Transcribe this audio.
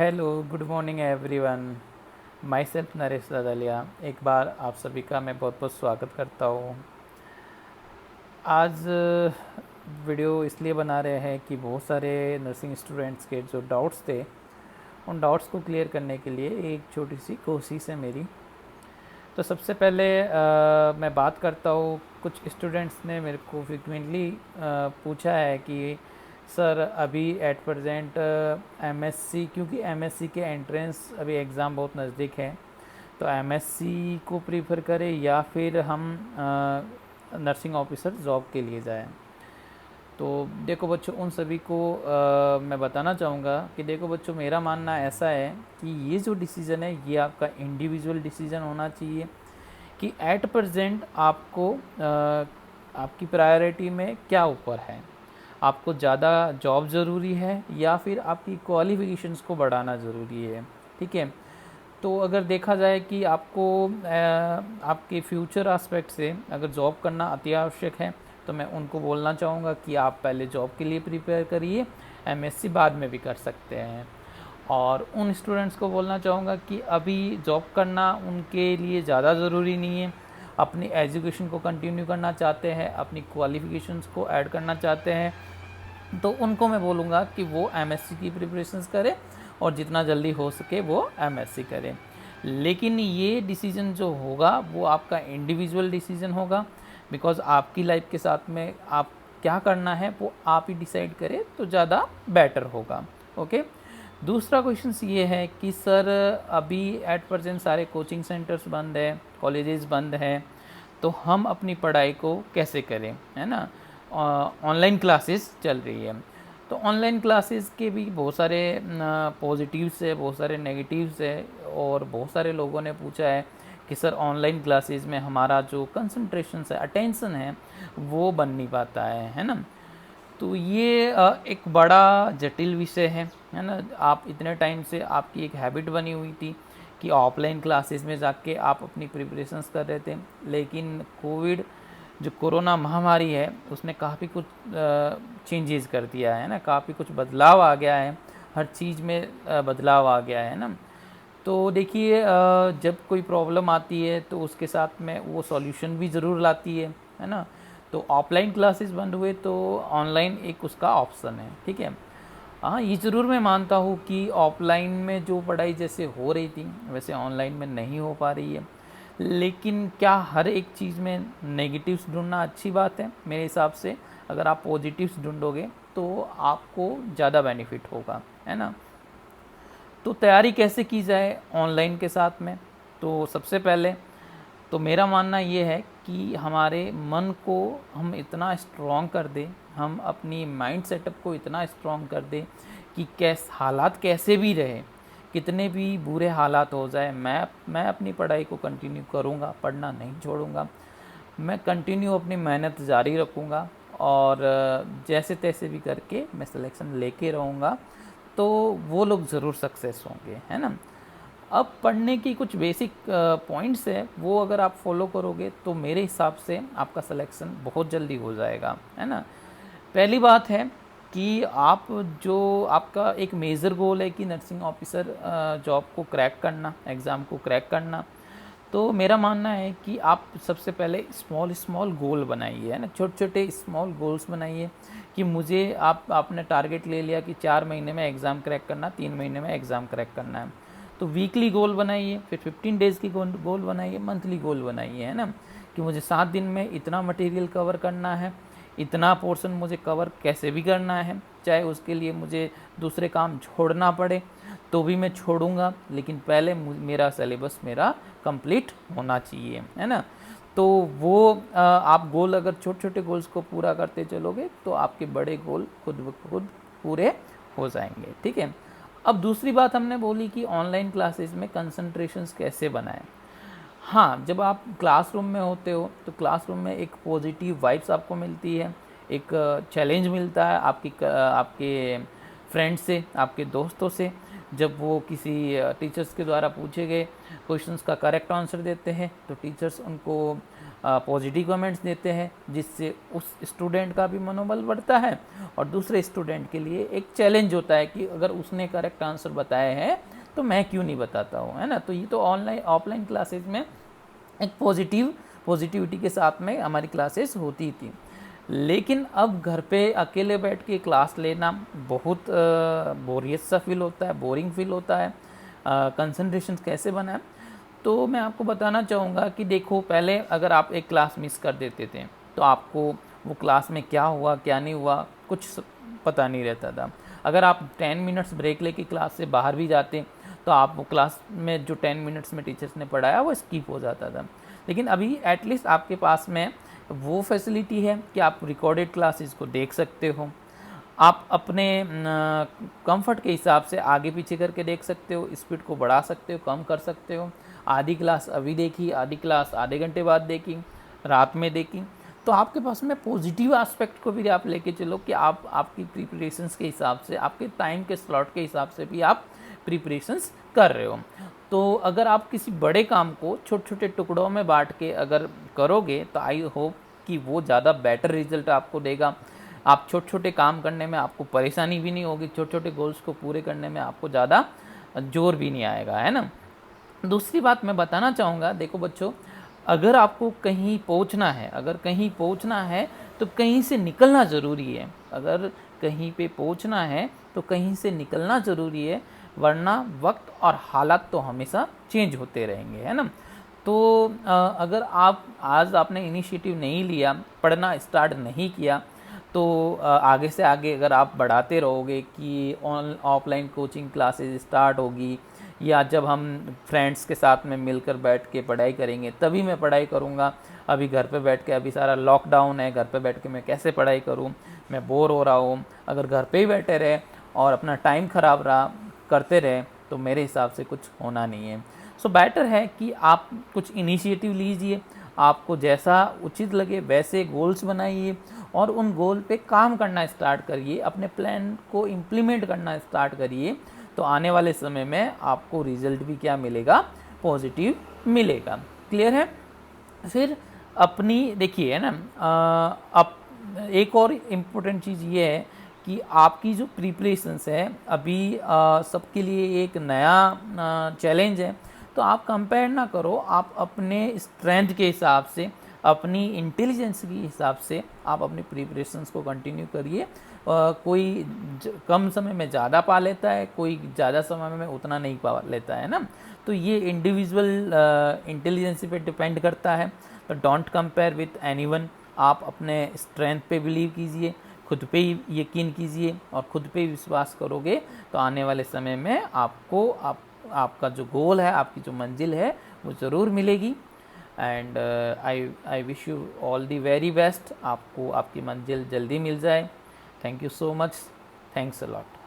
Hello, good morning everyone. Myself Naresh Dadliya. एक बार आप सभी का मैं बहुत बहुत स्वागत करता हूँ। आज वीडियो इसलिए बना रहे हैं कि बहुत सारे नर्सिंग स्टूडेंट्स के जो डाउट्स थे, उन डाउट्स को क्लियर करने के लिए एक छोटी सी कोशिश है मेरी। तो सबसे पहले मैं बात करता हूँ, कुछ स्टूडेंट्स ने मेरे को फ्रिक्वेंटली पूछा है कि सर अभी एट प्रेजेंट एमएससी, क्योंकि एमएससी के एंट्रेंस अभी एग्ज़ाम बहुत नज़दीक है, तो एमएससी को प्रीफर करें या फिर हम नर्सिंग ऑफिसर जॉब के लिए जाएं। तो देखो बच्चों, उन सभी को मैं बताना चाहूँगा कि देखो बच्चों, मेरा मानना ऐसा है कि ये जो डिसीज़न है ये आपका इंडिविजुअल डिसीज़न होना चाहिए कि एट प्रेजेंट आपको आपकी प्रायोरिटी में क्या ऊपर है। आपको ज़्यादा जॉब ज़रूरी है या फिर आपकी क्वालिफिकेशंस को बढ़ाना ज़रूरी है। ठीक है, तो अगर देखा जाए कि आपको आपके फ्यूचर एस्पेक्ट से अगर जॉब करना अति आवश्यक है, तो मैं उनको बोलना चाहूँगा कि आप पहले जॉब के लिए प्रिपेयर करिए, एमएससी बाद में भी कर सकते हैं। और उन स्टूडेंट्स को बोलना चाहूँगा कि अभी जॉब करना उनके लिए ज़्यादा ज़रूरी नहीं है, अपनी एजुकेशन को कंटिन्यू करना चाहते हैं, अपनी क्वालिफ़िकेशंस को ऐड करना चाहते हैं, तो उनको मैं बोलूँगा कि वो एमएससी की प्रिपरेशंस करें और जितना जल्दी हो सके वो एमएससी करें। लेकिन ये डिसीज़न जो होगा वो आपका इंडिविजुअल डिसीज़न होगा, बिकॉज़ आपकी लाइफ के साथ में आप क्या करना है वो आप ही डिसाइड करें तो ज़्यादा बेटर होगा। ओके, दूसरा क्वेश्चन ये है कि सर अभी एट प्रेजेंट सारे कोचिंग सेंटर्स बंद है, कॉलेजेस बंद हैं, तो हम अपनी पढ़ाई को कैसे करें, है ना। ऑनलाइन क्लासेस चल रही है, तो ऑनलाइन क्लासेस के भी बहुत सारे पॉजिटिव्स है, बहुत सारे नेगेटिव्स है, और बहुत सारे लोगों ने पूछा है कि सर ऑनलाइन क्लासेस में हमारा जो कंसंट्रेशन है, अटेंशन है, वो बन नहीं पाता है ना। तो ये एक बड़ा जटिल विषय है ना। आप इतने टाइम से आपकी एक हैबिट बनी हुई थी कि ऑफलाइन क्लासेस में जाके आप अपनी प्रिपरेशंस कर रहे थे, लेकिन कोविड जो कोरोना महामारी है उसने काफ़ी कुछ चेंजेस कर दिया है ना, काफ़ी कुछ बदलाव आ गया है, हर चीज़ में बदलाव आ गया है ना। तो देखिए, जब कोई प्रॉब्लम आती है तो उसके साथ में वो सॉल्यूशन भी ज़रूर लाती है ना। तो ऑफलाइन क्लासेस बंद हुए तो ऑनलाइन एक उसका ऑप्शन है। ठीक है, हाँ ये ज़रूर मैं मानता हूँ कि ऑफलाइन में जो पढ़ाई जैसे हो रही थी वैसे ऑनलाइन में नहीं हो पा रही है, लेकिन क्या हर एक चीज़ में नेगेटिव्स ढूंढना अच्छी बात है? मेरे हिसाब से अगर आप पॉजिटिव्स ढूंढोगे तो आपको ज़्यादा बेनिफिट होगा, है ना। तो तैयारी कैसे की जाए ऑनलाइन के साथ में? तो सबसे पहले तो मेरा मानना ये है कि हमारे मन को हम इतना स्ट्रॉन्ग कर दें, हम अपनी माइंड सेटअप को इतना स्ट्रॉन्ग कर दें कि हालात कैसे भी रहे, कितने भी बुरे हालात हो जाए, मैं अपनी पढ़ाई को कंटिन्यू करूँगा, पढ़ना नहीं छोड़ूंगा, मैं कंटिन्यू अपनी मेहनत जारी रखूँगा, और जैसे तैसे भी करके मैं सिलेक्शन लेके रहूँगा, तो वो लोग ज़रूर सक्सेस होंगे, है ना। अब पढ़ने की कुछ बेसिक पॉइंट्स है, वो अगर आप फॉलो करोगे तो मेरे हिसाब से आपका सिलेक्शन बहुत जल्दी हो जाएगा, है ना। पहली बात है कि आप जो आपका एक मेजर गोल है कि नर्सिंग ऑफिसर जॉब को क्रैक करना, एग्ज़ाम को क्रैक करना, तो मेरा मानना है कि आप सबसे पहले स्मॉल स्मॉल गोल बनाइए, है ना, छोटे छोटे स्मॉल गोल्स बनाइए कि मुझे आपने टारगेट ले लिया कि 4 महीने में एग्ज़ाम क्रैक करना, 3 महीने में एग्ज़ाम क्रैक करना है, तो वीकली गोल बनाइए, फिर 15 डेज़ की गोल बनाइए, मंथली गोल बनाइए, है ना, कि मुझे 7 दिन में इतना मटेरियल कवर करना है, इतना पोर्शन मुझे कवर कैसे भी करना है, चाहे उसके लिए मुझे दूसरे काम छोड़ना पड़े तो भी मैं छोड़ूंगा, लेकिन पहले मेरा सिलेबस मेरा कंप्लीट होना चाहिए, है ना। तो वो आप गोल, अगर छोटे छोटे गोल्स को पूरा करते चलोगे तो आपके बड़े गोल खुद ब खुद पूरे हो जाएंगे। ठीक है, अब दूसरी बात हमने बोली कि ऑनलाइन क्लासेस में कंसंट्रेशंस कैसे बनाएं। हाँ, जब आप क्लासरूम में होते हो तो क्लासरूम में एक पॉजिटिव वाइब्स आपको मिलती है, एक चैलेंज मिलता है आपके फ्रेंड से, आपके दोस्तों से, जब वो किसी टीचर्स के द्वारा पूछे गए क्वेश्चंस का करेक्ट आंसर देते हैं तो टीचर्स उनको पॉजिटिव कमेंट्स देते हैं, जिससे उस स्टूडेंट का भी मनोबल बढ़ता है और दूसरे स्टूडेंट के लिए एक चैलेंज होता है कि अगर उसने करेक्ट आंसर बताया है तो मैं क्यों नहीं बताता हूँ, है ना। तो ये तो ऑनलाइन ऑफलाइन क्लासेस में एक पॉजिटिविटी के साथ में हमारी क्लासेस होती थी। लेकिन अब घर पे अकेले बैठ के क्लास लेना बहुत बोरियत सा फील होता है, बोरिंग फील होता है। कंसंट्रेशन कैसे बनाएं, तो मैं आपको बताना चाहूँगा कि देखो, पहले अगर आप एक क्लास मिस कर देते थे तो आपको वो क्लास में क्या हुआ क्या नहीं हुआ कुछ पता नहीं रहता था। अगर आप 10 मिनट्स ब्रेक लेके क्लास से बाहर भी जाते तो आप वो क्लास में जो 10 मिनट्स में टीचर्स ने पढ़ाया वो स्किप हो जाता था। लेकिन अभी एटलीस्ट आपके पास में वो फैसिलिटी है कि आप रिकॉर्डेड क्लासेस को देख सकते हो, आप अपने कंफर्ट के हिसाब से आगे पीछे करके देख सकते हो, स्पीड को बढ़ा सकते हो, कम कर सकते हो। आधी क्लास अभी देखी, आधी क्लास आधे घंटे बाद देखी, रात में देखी, तो आपके पास में पॉजिटिव एस्पेक्ट को भी आप लेके चलो कि आप आपकी प्रिपरेशंस के हिसाब से, आपके टाइम के स्लॉट के हिसाब से भी आप प्रिपरेशंस कर रहे हो। तो अगर आप किसी बड़े काम को छोटे छोटे टुकड़ों में बांट के अगर करोगे तो आई होप कि वो ज़्यादा बेटर रिजल्ट आपको देगा। आप छोटे छोटे काम करने में आपको परेशानी भी नहीं होगी, छोटे छोटे गोल्स को पूरे करने में आपको ज़्यादा जोर भी नहीं आएगा, है ना। दूसरी बात मैं बताना चाहूँगा, देखो बच्चों, अगर आपको कहीं पहुँचना है, अगर कहीं पहुँचना है तो कहीं से निकलना ज़रूरी है। अगर कहीं पे पहुँचना है तो कहीं से निकलना ज़रूरी है, वरना वक्त और हालात तो हमेशा चेंज होते रहेंगे, है ना। तो अगर आप आज आपने इनिशिएटिव नहीं लिया, पढ़ना स्टार्ट नहीं किया, तो आगे से आगे अगर आप बढ़ाते रहोगे कि ऑफलाइन कोचिंग क्लासेस स्टार्ट होगी या जब हम फ्रेंड्स के साथ में मिलकर बैठ के पढ़ाई करेंगे तभी मैं पढ़ाई करूँगा, अभी घर पे बैठ के, अभी सारा लॉकडाउन है, घर पे बैठ के मैं कैसे पढ़ाई करूँ, मैं बोर हो रहा हूँ। अगर घर पे ही बैठे रहे और अपना टाइम ख़राब रहा करते रहे तो मेरे हिसाब से कुछ होना नहीं है। सो बेटर है कि आप कुछ इनिशिएटिव लीजिए, आपको जैसा उचित लगे वैसे गोल्स बनाइए और उन गोल पे काम करना स्टार्ट करिए, अपने प्लान को इम्प्लीमेंट करना स्टार्ट करिए। तो आने वाले समय में आपको रिजल्ट भी क्या मिलेगा, पॉजिटिव मिलेगा। क्लियर है। फिर अपनी देखिए, है ना, अब एक और इम्पोर्टेंट चीज़ ये है कि आपकी जो प्रिपरेशंस है अभी सबके लिए एक नया चैलेंज है। तो आप कंपेयर ना करो, आप अपने स्ट्रेंथ के हिसाब से, अपनी इंटेलिजेंस के हिसाब से आप अपनी प्रिपरेशंस को कंटिन्यू करिए। कोई कम समय में ज़्यादा पा लेता है, कोई ज़्यादा समय में उतना नहीं पा लेता है ना। तो ये इंडिविजुअल इंटेलिजेंस पे डिपेंड करता है। तो डोंट कंपेयर विथ एनीवन। आप अपने स्ट्रेंथ पे बिलीव कीजिए, खुद पे ही यकीन कीजिए और खुद पे ही विश्वास करोगे तो आने वाले समय में आपको आपका जो गोल है, आपकी जो मंजिल है वो ज़रूर मिलेगी। And I wish you all the very best. आपको आपकी मंजिल जल्दी मिल जाए। Thank you so much. Thanks a lot.